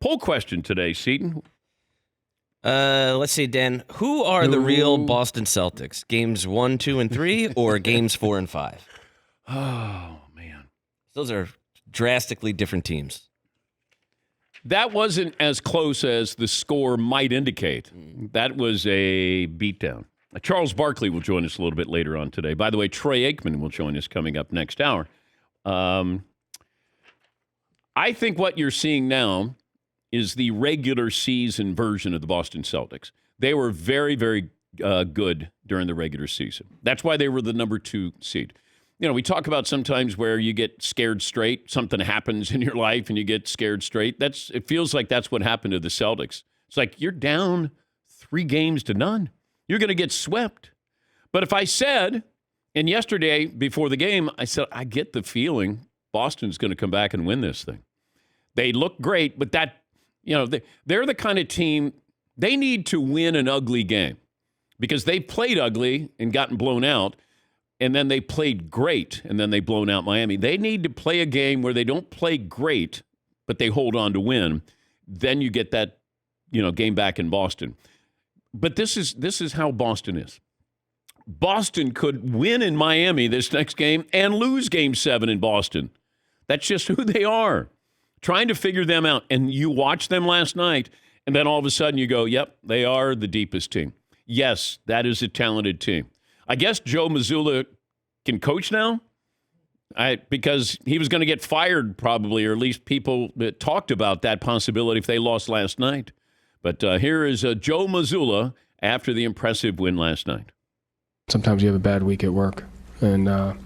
Poll question today, Seton. Let's see, Dan. Who are the real Boston Celtics? Games 1, 2, and 3, or games 4 and 5? Oh, man. Those are drastically different teams. That wasn't as close as the score might indicate. That was a beatdown. Charles Barkley will join us a little bit later on today. By the way, Troy Aikman will join us coming up next hour. I think what you're seeing now is the regular season version of the Boston Celtics. They were very, very good during the regular season. That's why they were the number 2 seed. You know, we talk about sometimes where you get scared straight. Something happens in your life and you get scared straight. It feels like that's what happened to the Celtics. It's like you're down 3-0. You're going to get swept. But if I said, and yesterday before the game, I said, I get the feeling Boston's going to come back and win this thing. They look great, but they're the kind of team, they need to win an ugly game because they played ugly and gotten blown out. And then they played great, and then they blown out Miami. They need to play a game where they don't play great, but they hold on to win. Then you get that, game back in Boston. But this is how Boston is. Boston could win in Miami this next game and lose Game 7 in Boston. That's just who they are. Trying to figure them out. And you watch them last night, and then all of a sudden you go, yep, they are the deepest team. Yes, that is a talented team. I guess Joe Mazzulla can coach now because he was going to get fired probably, or at least people that talked about that possibility if they lost last night. But here is Joe Mazzulla after the impressive win last night. Sometimes you have a bad week at work. And,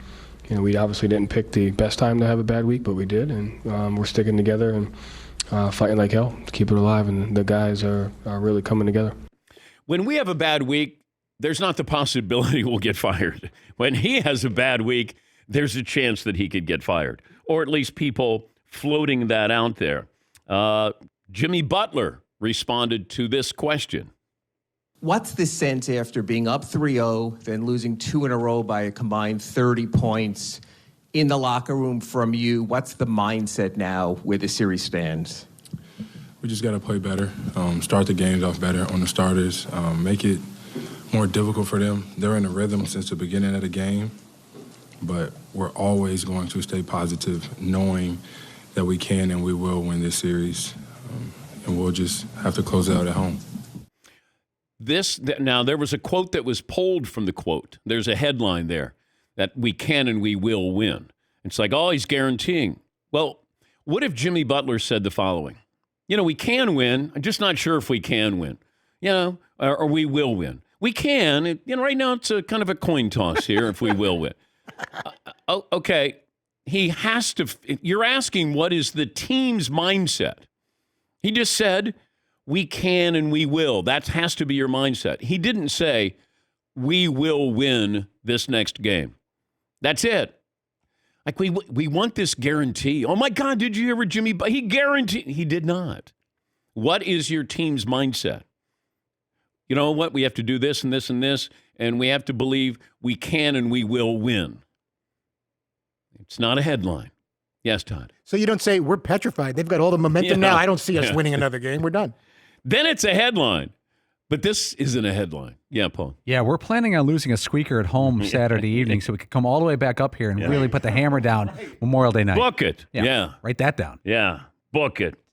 we obviously didn't pick the best time to have a bad week, but we did. And we're sticking together and fighting like hell to keep it alive. And the guys are really coming together. When we have a bad week, there's not the possibility we'll get fired. When he has a bad week, there's a chance that he could get fired, or at least people floating that out there. Jimmy Butler responded to this question. What's the sense after being up 3-0, then losing 2 in a row by a combined 30 points in the locker room from you? What's the mindset now where the series stands? We just got to play better, start the games off better on the starters, make it more difficult for them. They're in a rhythm since the beginning of the game, but we're always going to stay positive, knowing that we can and we will win this series, and we'll just have to close it out at home. Now, there was a quote that was pulled from the quote. There's a headline there that we can and we will win. It's like, oh, he's guaranteeing. Well, what if Jimmy Butler said the following? We can win. I'm just not sure if we can win, or we will win. We can. Right now it's a kind of a coin toss here if we will win. Okay. He has to. You're asking what is the team's mindset. He just said, we can and we will. That has to be your mindset. He didn't say, we will win this next game. That's it. Like, we want this guarantee. Oh, my God, did you hear what Jimmy? He guaranteed. He did not. What is your team's mindset? You know what? We have to do this and this and this, and we have to believe we can and we will win. It's not a headline. Yes, Todd. So you don't say, we're petrified. They've got all the momentum now. I don't see us winning another game. We're done. Then it's a headline. But this isn't a headline. Yeah, Paul. Yeah, we're planning on losing a squeaker at home Saturday evening so we could come all the way back up here and really put the hammer down Memorial Day night. Book it. Yeah. Write that down. Yeah, book it.